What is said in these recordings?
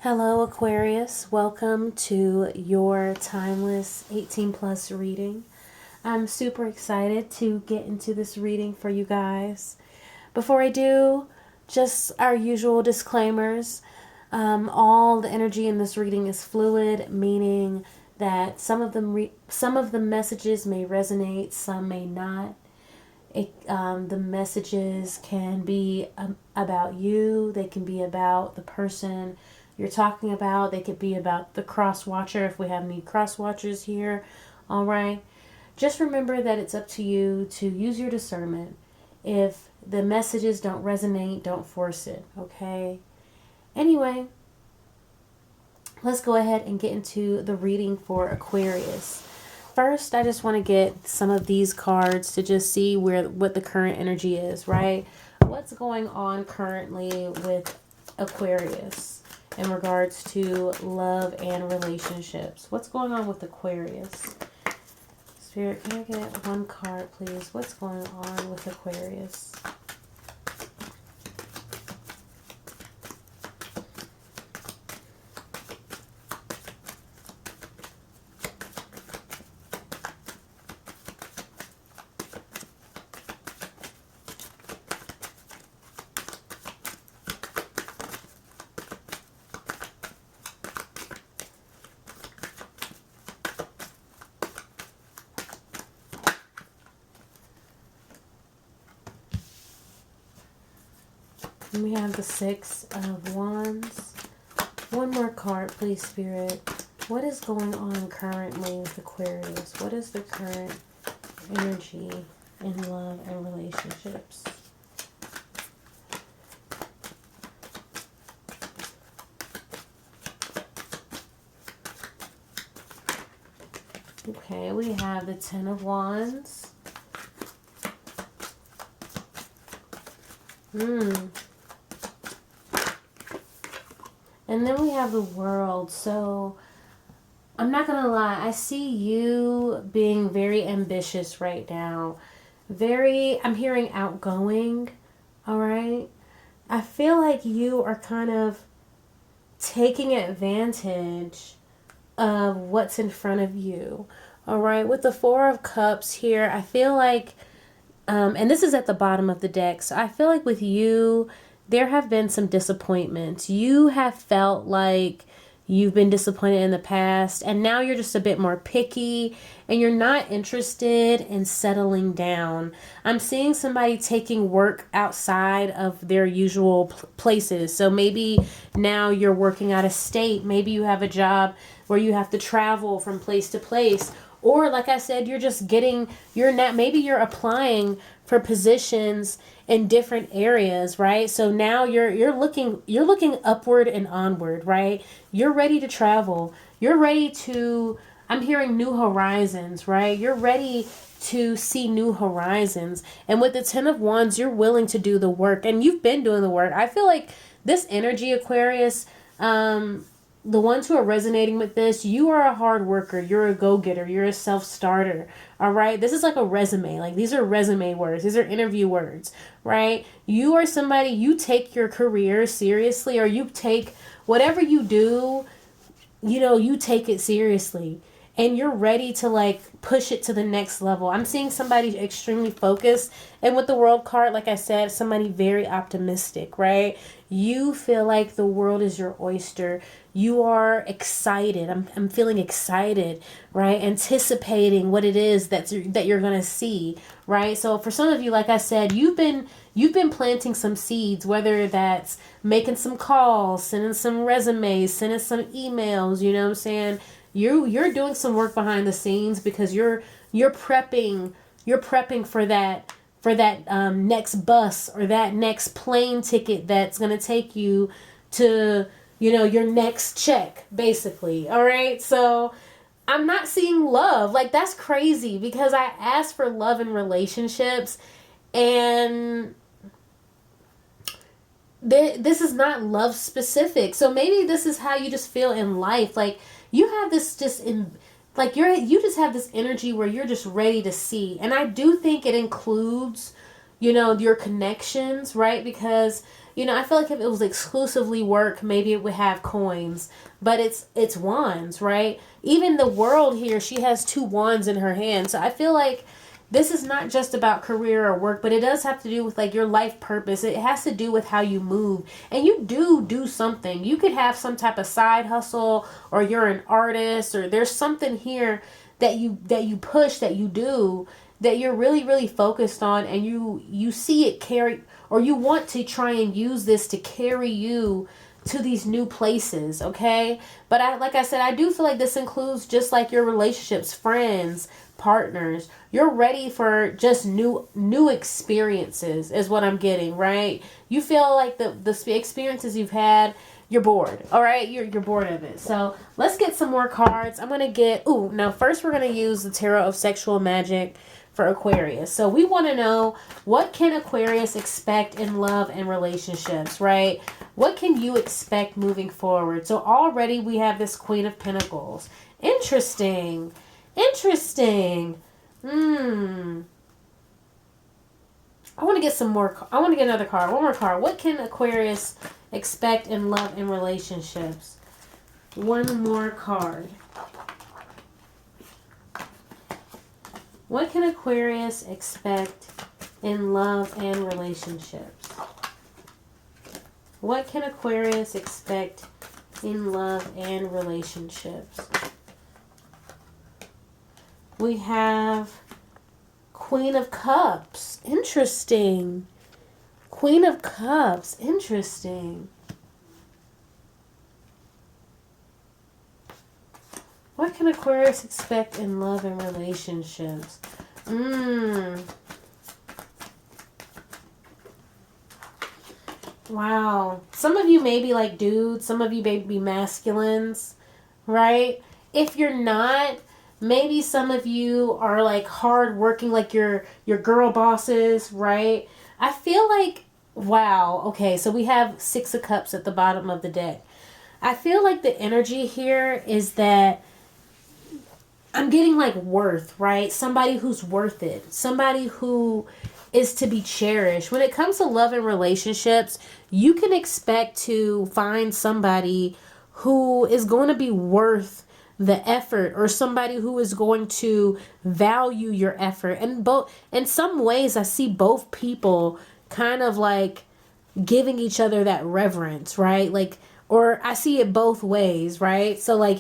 Hello, Aquarius. Welcome to your timeless 18 plus reading. I'm super excited to get into this reading for you guys. Before I do, just our usual disclaimers. All the energy in this reading is fluid, meaning that some of the messages may resonate, some may not. The messages can be about you. They can be about the person you're talking about. They could be about the cross watcher if we have any cross watchers here. All right. Just remember that it's up to you to use your discernment. If the messages don't resonate, don't force it. Okay. Anyway, let's go ahead and get into the reading for Aquarius. First, I just want to get some of these cards to just see what the current energy is, right? What's going on currently with Aquarius in regards to love and relationships? What's going on with Aquarius? Spirit, can I get one card, please? What's going on with Aquarius? And we have the Six of Wands. One more card, please, Spirit. What is going on currently with Aquarius? What is the current energy in love and relationships? Okay, we have the Ten of Wands. And then we have the World. So I'm not gonna lie, I see you being very ambitious right now. I'm hearing outgoing. All right. I feel like you are kind of taking advantage of what's in front of you. All right. With the Four of Cups here, I feel like, and this is at the bottom of the deck. So I feel like with you, there have been some disappointments. You have felt like you've been disappointed in the past, and now you're just a bit more picky and you're not interested in settling down. I'm seeing somebody taking work outside of their usual places. So maybe now you're working out of state. Maybe you have a job where you have to travel from place to place. Or like I said, maybe you're applying for positions in different areas, right? So now you're looking upward and onward, right? You're ready to travel. You're ready to, I'm hearing new horizons, right? You're ready to see new horizons. And with the Ten of Wands, you're willing to do the work, and you've been doing the work. I feel like this energy, Aquarius, the ones who are resonating with this, you are a hard worker. You're a go-getter. You're a self-starter. All right. This is like a resume. Like, these are resume words. These are interview words, right? You are somebody, you take your career seriously, or you take whatever you do, you take it seriously, and you're ready to like push it to the next level. I'm seeing somebody extremely focused. And with the World card, like I said, somebody very optimistic, right? You feel like the world is your oyster. You are excited. I'm feeling excited, right? Anticipating what it is that you're going to see, right? So for some of you, like I said, you've been planting some seeds, whether that's making some calls, sending some resumes, sending some emails, you know what I'm saying? You're doing some work behind the scenes because you're prepping for that next bus or that next plane ticket that's going to take you to, your next check, basically. All right. So I'm not seeing love. Like, that's crazy, because I asked for love in relationships, and this is not love specific. So maybe this is how you just feel in life. Like, you have this you just have this energy where you're just ready to see. And I do think it includes, you know, your connections, right? Because, you know, I feel like if it was exclusively work, maybe it would have coins, but it's wands, right? Even the world here, she has 2 wands in her hand. So I feel like this is not just about career or work, but it does have to do with like your life purpose. It has to do with how you move. And you do something. You could have some type of side hustle, or you're an artist, or there's something here that you push, that you do, that you're really, really focused on, and you see it carry, or you want to try and use this to carry you to these new places, okay? But like I said, I do feel like this includes just like your relationships, friends, partners. You're ready for just new experiences is what I'm getting, right? You feel like the experiences you've had, you're bored, all right? You're bored of it. So let's get some more cards. I'm gonna get, now first we're gonna use the Tarot of Sexual Magic for Aquarius. So we want to know, what can Aquarius expect in love and relationships, right? What can you expect moving forward? So already we have this Queen of Pentacles. Interesting. Interesting. I want to get some more. I want to get another card. One more card. What can Aquarius expect in love and relationships? One more card. What can Aquarius expect in love and relationships? What can Aquarius expect in love and relationships? We have Queen of Cups. Interesting. Queen of Cups. Interesting. What can Aquarius expect in love and relationships? Wow. Some of you may be like dudes. Some of you may be masculines, right? If you're not, maybe some of you are like hard working, like your girl bosses, right? I feel like, wow. Okay, so we have 6 of Cups at the bottom of the deck. I feel like the energy here is that I'm getting like worth, right? Somebody who's worth it. Somebody who is to be cherished. When it comes to love and relationships, you can expect to find somebody who is going to be worth the effort, or somebody who is going to value your effort. And in some ways, I see both people kind of like giving each other that reverence, right? Like, or I see it both ways, right? So like,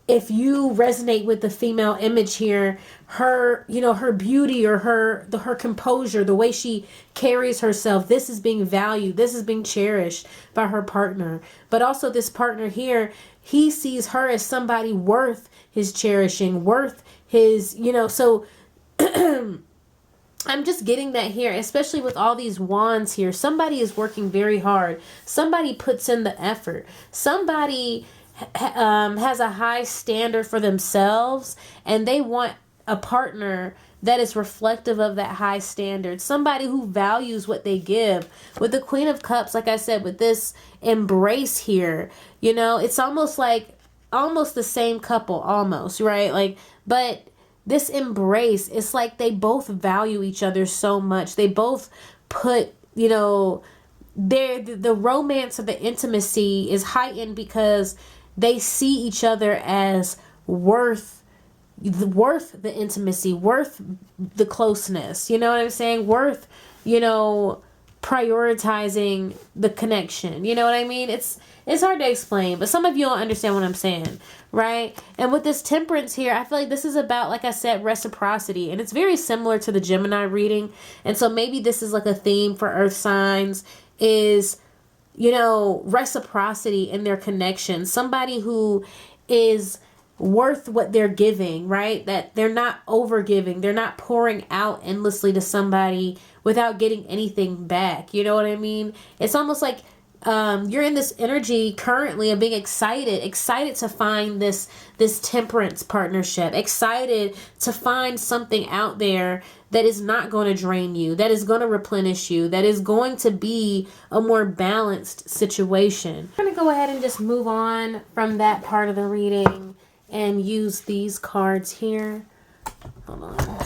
if you resonate with the female image here, her, you know, her beauty, or her composure, the way she carries herself, this is being valued, this is being cherished by her partner. But also this partner here, he sees her as somebody worth his cherishing, worth his, you know, so I'm just getting that here, especially with all these wands here. Somebody is working very hard. Somebody puts in the effort. Somebody has a high standard for themselves, and they want a partner that is reflective of that high standard. Somebody who values what they give. With the Queen of Cups, like I said, with this embrace here, you know, it's almost like almost the same couple, almost, right? Like, but this embrace, it's like they both value each other so much. They both put, you know, the romance of the intimacy is heightened because they see each other as worth the intimacy, worth the closeness. You know what I'm saying? Worth, you know, prioritizing the connection. You know what I mean? It's hard to explain, but some of you don't understand what I'm saying, right? And with this Temperance here, I feel like this is about, like I said, reciprocity. And it's very similar to the Gemini reading. And so maybe this is like a theme for earth signs is, you know, reciprocity in their connection. Somebody who is worth what they're giving, right? That they're not over giving. They're not pouring out endlessly to somebody without getting anything back. You know what I mean? It's almost like you're in this energy currently of being excited to find this temperance partnership, excited to find something out there that is not going to drain you, that is going to replenish you, that is going to be a more balanced situation. I'm going to go ahead and just move on from that part of the reading and use these cards here. Hold on.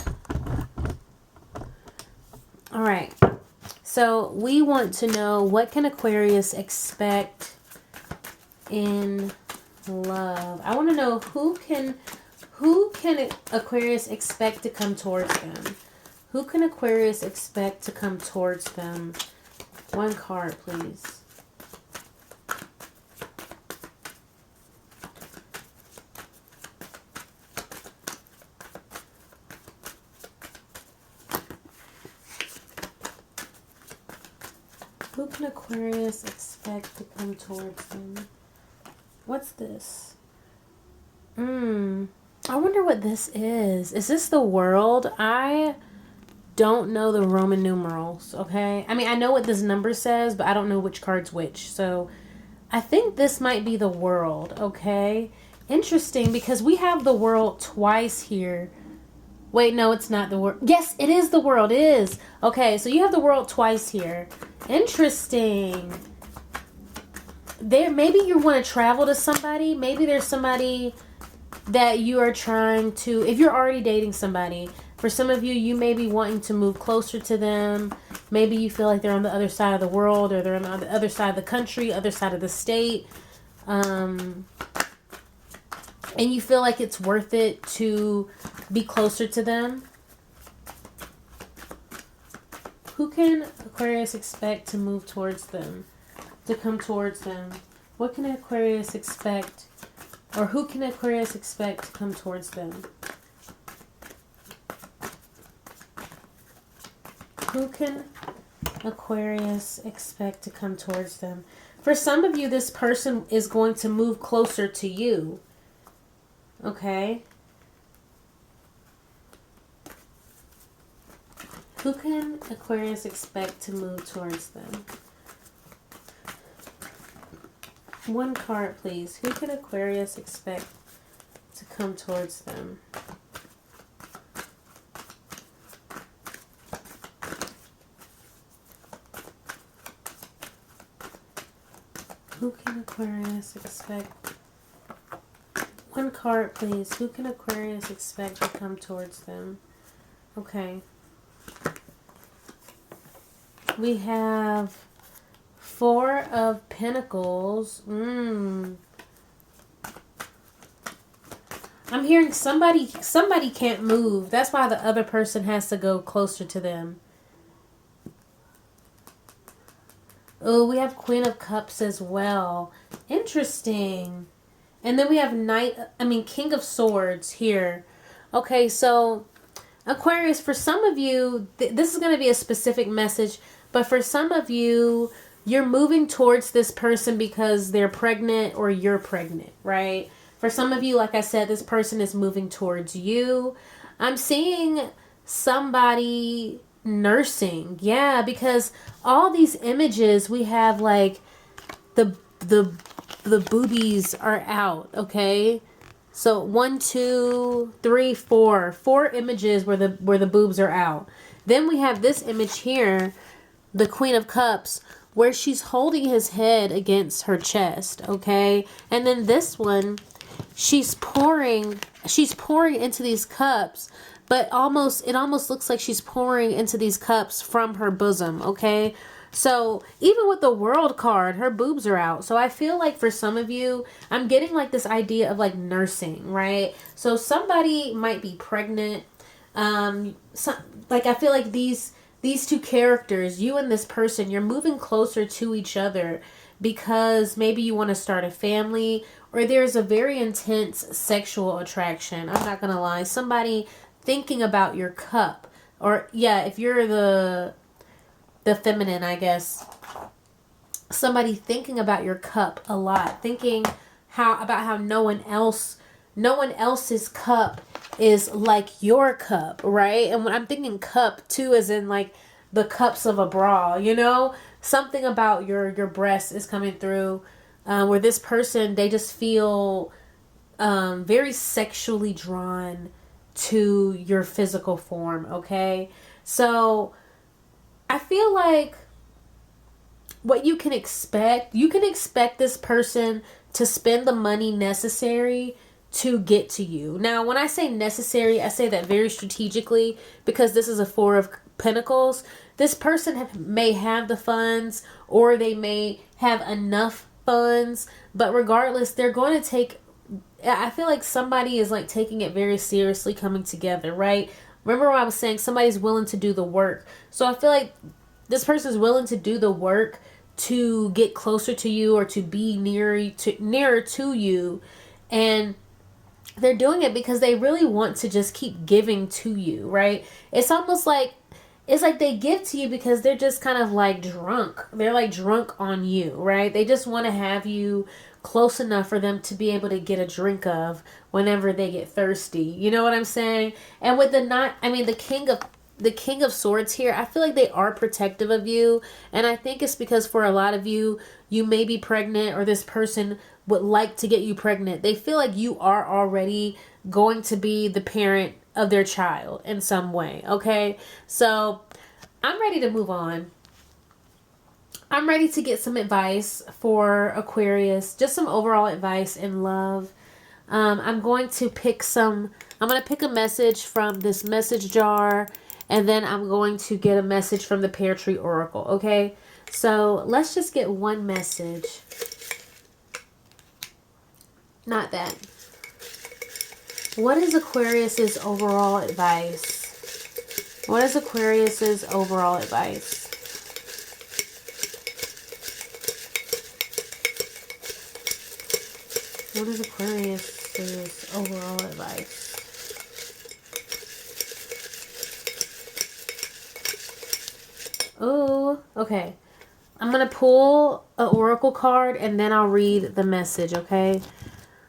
All right. So we want to know, what can Aquarius expect in love? I want to know who can Aquarius expect to come towards them? Who can Aquarius expect to come towards them? One card, please. Who can Aquarius expect to come towards them? What's this? I wonder what this is. Is this the World? I don't know the Roman numerals, okay? I mean, I know what this number says, but I don't know which card's which. So I think this might be the World, okay? Interesting, because we have the World twice here. Wait, no, it's not the World. Yes, it is the World. It is. Okay, so you have the World twice here. Interesting. Maybe you want to travel to somebody. Maybe there's somebody that you are trying to, if you're already dating somebody, for some of you, you may be wanting to move closer to them. Maybe you feel like they're on the other side of the world, or they're on the other side of the country, other side of the state. And you feel like it's worth it to be closer to them. Who can Aquarius expect to move towards them? To come towards them? What can Aquarius expect? Or who can Aquarius expect to come towards them? Who can Aquarius expect to come towards them? For some of you, this person is going to move closer to you. Okay? Who can Aquarius expect to move towards them? One card, please. Who can Aquarius expect to come towards them? Who can Aquarius expect? One card, please. Who can Aquarius expect to come towards them? Okay. We have Four of Pentacles. I'm hearing somebody can't move. That's why the other person has to go closer to them. Oh, we have Queen of Cups as well. Interesting. And then we have King of Swords here. Okay, so Aquarius, for some of you, this is going to be a specific message, but for some of you, you're moving towards this person because they're pregnant or you're pregnant, right? For some of you, like I said, this person is moving towards you. I'm seeing somebody nursing. Yeah, because all these images, we have like the boobies are out, okay? So 1, 2, 3, 4. 4 images where the boobs are out. Then we have this image here, the Queen of Cups, where she's holding his head against her chest, okay? And then this one, she's pouring into these cups, but it almost looks like she's pouring into these cups from her bosom, okay? So even with the World card, her boobs are out. So I feel like for some of you, I'm getting like this idea of like nursing, right? So somebody might be pregnant. I feel like these two characters, you and this person, you're moving closer to each other because maybe you want to start a family, or there's a very intense sexual attraction. I'm not going to lie. Somebody thinking about your cup, or yeah, if you're the feminine, I guess, somebody thinking about your cup a lot, thinking about how no one else's cup is like your cup, right? And when I'm thinking cup too, as in like the cups of a bra, you know, something about your breast is coming through, where this person, they just feel very sexually drawn to your physical form, okay? So I feel like what you can expect this person to spend the money necessary to get to you. Now, when I say necessary, I say that very strategically, because this is a Four Pentacles, this person may have the funds, or they may have enough funds, but regardless, they're going to take, I feel like somebody is like taking it very seriously, coming together, right? Remember what I was saying, somebody's willing to do the work. So I feel like this person is willing to do the work to get closer to you, or to be nearer to you. And they're doing it because they really want to just keep giving to you, right? It's almost like, it's like they give to you because they're just kind of like drunk. They're like drunk on you, right? They just want to have you close enough for them to be able to get a drink of whenever they get thirsty. You know what I'm saying? And with the King of Swords here, I feel like they are protective of you. And I think it's because for a lot of you, you may be pregnant, or this person would like to get you pregnant. They feel like you are already going to be the parent of their child in some way. Okay. So I'm ready to move on. I'm ready to get some advice for Aquarius, just some overall advice in love. I'm going to pick a message from this message jar, and then I'm going to get a message from the Pear Tree Oracle. Okay. So let's just get one message. Not that. What is Aquarius's overall advice? What is Aquarius's overall advice? What is Aquarius's overall advice? Oh, okay. I'm going to pull an oracle card, and then I'll read the message, okay?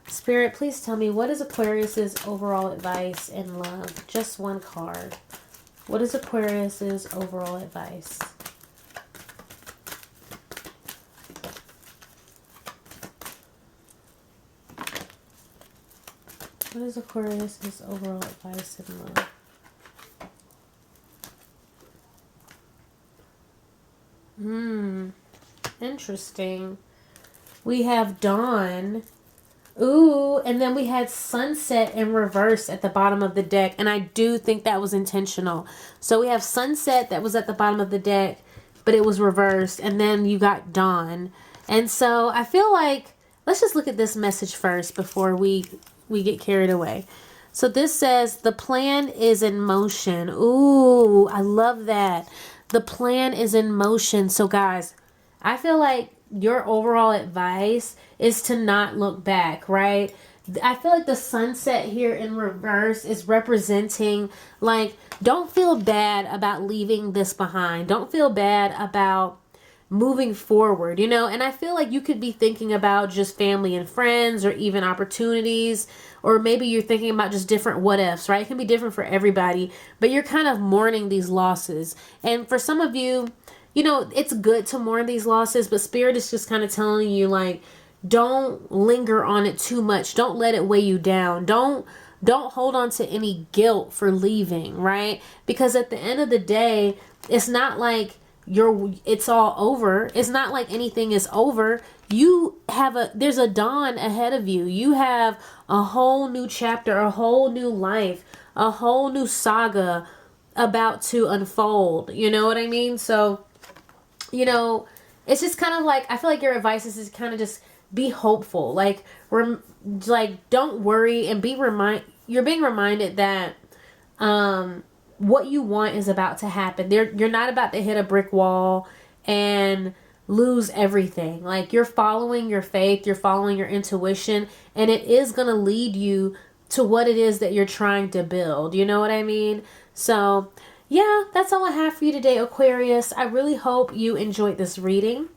Spirit, please tell me, what is Aquarius's overall advice in love? Just one card. What is Aquarius's overall advice? What is Aquarius's overall advice in love? Interesting. We have dawn. Ooh, and then we had sunset in reverse at the bottom of the deck. And I do think that was intentional. So we have sunset that was at the bottom of the deck, but it was reversed. And then you got dawn. And so I feel like, let's just look at this message first before we get carried away. So this says, the plan is in motion. Ooh, I love that. The plan is in motion. So guys, I feel like your overall advice is to not look back, right? I feel like the sunset here in reverse is representing, like, don't feel bad about leaving this behind. Don't feel bad about moving forward, you know? And I feel like you could be thinking about just family and friends, or even opportunities, or maybe you're thinking about just different what ifs, right? It can be different for everybody, but you're kind of mourning these losses. And for some of you, you know, it's good to mourn these losses, but Spirit is just kind of telling you, like, don't linger on it too much. Don't let it weigh you down. Don't hold on to any guilt for leaving, right? Because at the end of the day, it's not like it's all over. It's not like anything is over. There's a dawn ahead of you. You have a whole new chapter, a whole new life, a whole new saga about to unfold. You know what I mean? So, you know, it's just kind of like, I feel like your advice is kind of just be hopeful. Like don't worry, and you're being reminded that what you want is about to happen. You're not about to hit a brick wall and lose everything. Like, you're following your faith, you're following your intuition, and it is going to lead you to what it is that you're trying to build. You know what I mean? So yeah, that's all I have for you today, Aquarius. I really hope you enjoyed this reading.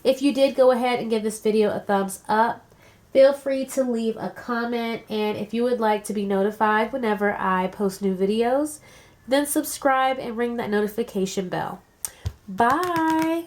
If you did, go ahead and give this video a thumbs up. Feel free to leave a comment, and if you would like to be notified whenever I post new videos, then subscribe and ring that notification bell. Bye!